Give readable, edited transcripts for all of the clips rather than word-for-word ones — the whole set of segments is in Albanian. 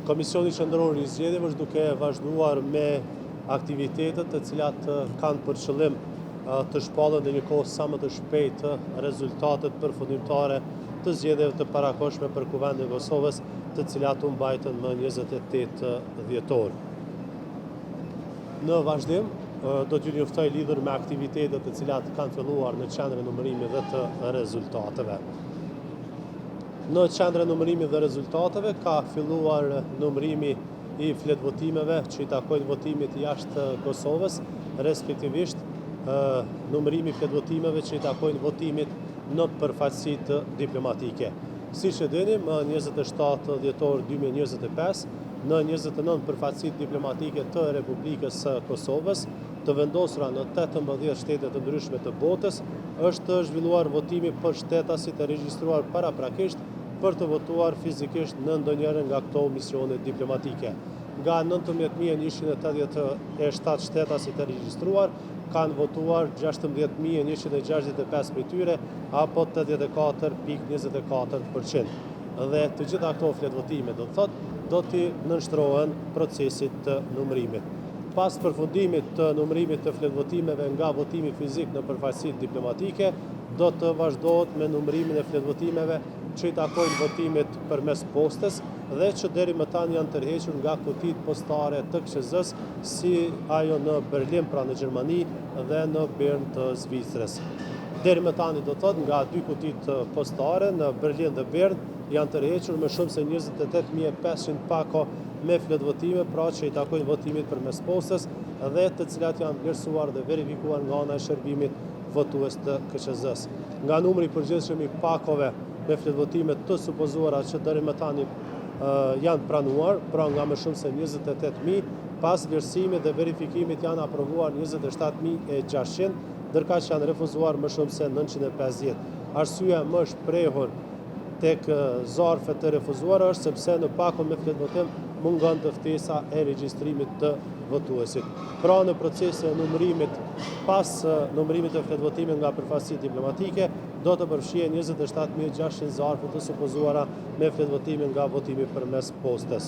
Komisioni Qendror i Zgjedhjeve është duke vazhduar me aktivitetet të cilat kanë për qëllim të shpallën në një kohë sa më të shpejtë rezultatet përfundimtare të zgjedhjeve të parakohshme për Kuvendin e Kosovës, të cilat u mbajtën më 28 dhjetor. Në vazhdim, do t'ju njoftoj lidhur me aktivitetet të cilat kanë filluar në qendrën e numërimit dhe të rezultateve. Në qendrën e numërimit dhe rezultateve ka filluar numërimi i fletvotimeve që i takojnë votimit jashtë Kosovës, respektivisht numërimi i fletvotimeve që i takojnë votimit në përfaqësitë diplomatike. Siç e dini, më 27 dhjetor 2025, në 29 përfaqësitë diplomatike të Republikës së Kosovës, të vendosura në 18 shtete të ndryshme të botës, është zhvilluar votimi për shtetasit e regjistruar paraprakisht për të votuar fizikisht në ndonjërin nga këto misione diplomatike. Nga 19.187 shtetasit e regjistruar, kanë votuar 16.165 për tyre, apo 84.24%. Dhe të gjitha këto fletvotime, do t'i nënshtrohen procesit të numërimit. Pas përfundimit të numërimit të fletvotimeve nga votimi fizik në përfaqësitë diplomatike, do të vazhdohet me numërimin e fletvotimeve që i takojnë votimit përmes postës dhe që deri më tani janë tërhequr nga kutitë postare të KQZ-s, si ajo në Berlin, pra në Gjermani, dhe në Bern të Zvicrës. Deri më tani do thotë nga 2 kutitë postare në Berlin dhe Bern janë tërhequr më shumë se 28.500 pako me fletvotime, pra që i takojnë votimit përmes postës dhe të cilat janë vlerësuar dhe verifikuar nga ana e shërbimit votues të KQZ-s. Nga numri i përgjithshëm i pakove me fletvotime të supozuara që deri më tani janë pranuar, pra nga më shumë se 28.000, pas vlerësimit dhe verifikimit janë aprovuar 27.600, ndërkaq që janë refuzuar më shumë se 950. Arsyeja më shprehur tek zarfet të refuzuara është sepse në pakon me fletvotim mungon të ftesa e regjistrimit të votuesit. Pra në procesin e numërimit, pas numërimit të fletvotimit nga përfaqësitë diplomatike, do të përfshihen 27.600 zarfe të supozuara me fletvotimin nga votimi përmes postës.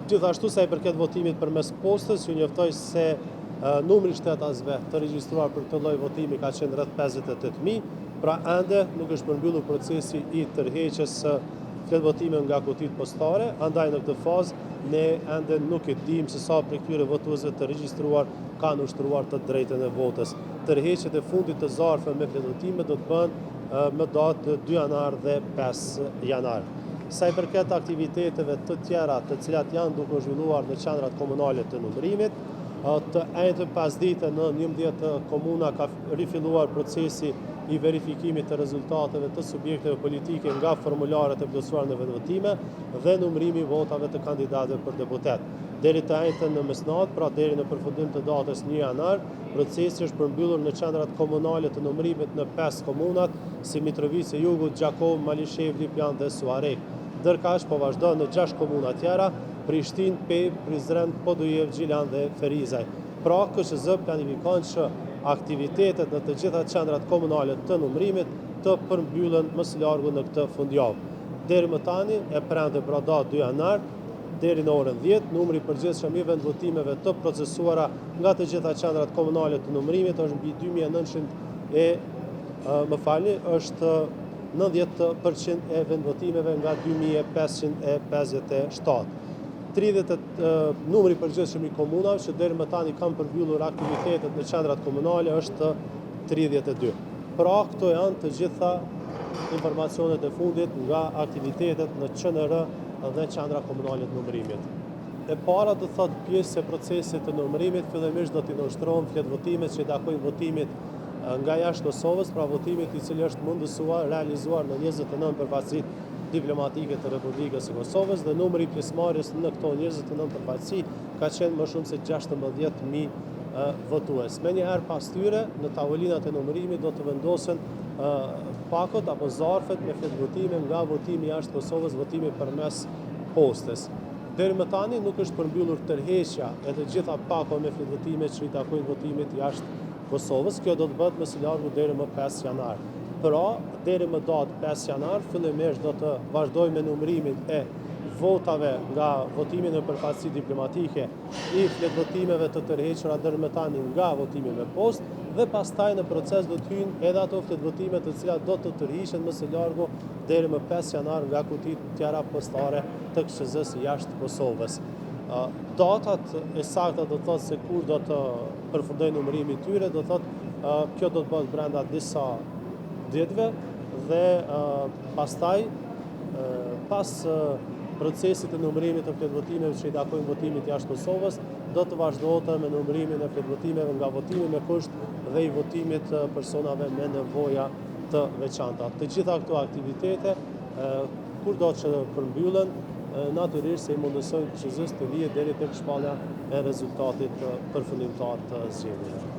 Gjithashtu sa i përket votimit përmes postës, ju njoftoj se numri i shtetasve të regjistruar për këtë lloj votimi ka qenë rreth 58.000, pra ende nuk është përmbyllur procesi i tërheqjes së fletvotimeve nga kutitë postare, andaj në këtë fazë ne ende nuk e dimë se sa prej këtyre votuesve të regjistruar kanë ushtruar të drejtën e votës. Tërheqjet e fundit të zarfeve me fletvotime do të bëhen më datë 2 janar dhe 5 janar. Sa i përket aktiviteteve të tjera të cilat janë duke u zhvilluar në qendrat komunale të numërimit, të njëjtën pasdite në 11 komuna ka rifilluar procesi i verifikimit të rezultateve të subjekteve politike nga formularet e plotësuara në vendvotime dhe numërimi i votave të kandidatëve për deputet. Deri të njëjtën në mesnatë, pra deri në përfundim të datës 1 janar, procesi është përmbyllur në qendrat komunale të numërimit në 5 komunat, si Mitrovica e Jugut, Gjakov, Malishev, Lipjan dhe Suarek. Ndërkaq po vazhdon në 6 komuna tjera, Prishtinë, Pep, Prizren, Podujev, Gjilan dhe Ferizaj. Pra, KQZ planifikon që aktivitetet në të gjitha qendrat komunale të numërimit të përmbyllen më së largu në këtë fundjavë. Deri më tani, e premte pra datë 2 janar, deri në orën 10, numri i përgjithshëm i vendvotimeve të procesuara nga të gjitha qendrat komunale të numërimit është mbi 2.900 është 90% e vendvotimeve nga 2.557. Numri i përgjithshëm i komunave që deri më tani kanë përmbyllur aktivitetet në qendrat komunale është 32. Pra, këto janë të gjitha informacionet e fundit nga aktivitetet në QNR dhe qendra komunale të numërimit. E para do thotë pjesë e procesit të numërimit, fillimisht do t'i nënshtrohen fletvotimet që i takojnë votimit nga jashtë Kosovës, pra votimit i cili është mundësuar, realizuar në 29 përfaqësitë diplomatike të Republikës së Kosovës dhe numri i pjesëmarrjes në këto 29 përfaqësi ka qenë më shumë se 16.000 votues. Menjëherë pas tyre, në tavolinat e numërimit do të vendosen pakot apo zarfet me fletvotime nga votimi jashtë Kosovës, votimi përmes postës. Deri më tani nuk është përmbyllur tërheqja e të gjitha pakove me fletvotime që i takojnë votimit jashtë Kosovës. Kjo do të bëhet më së largu deri më 5 janar. Pra, deri më datë 5 janar, fillimisht do të vazhdojmë me numërimin e votave nga votimi në përfaqësi diplomatike i fletvotimeve të tërhequra ndërmjetani nga votimi me postë dhe pastaj në proces do të hyjnë edhe ato fletvotime të cilat do të tërhiqen më së largu deri më 5 janar nga kutitë tjera postare të KSZ-s jashtë Kosovës. Datat e sakta do të thotë se kur do të përfundoj numërimi i tyre, do të thotë kjo do të bëhet brenda disa ditëve dhe pastaj pas procesit të numërimit të fletvotimeve që i takojnë votimit jashtë Kosovës, do të vazhdohet me numërimin e fletvotimeve nga votimi me kusht dhe i votimit personave me nevoja të veçanta. Të gjitha këto aktivitete, kurdo që përmbyllen, natyrisht se i mundësojnë KSZ-s të vijë deri tek shpallja e rezultatit përfundimtar të zgjedhjeve.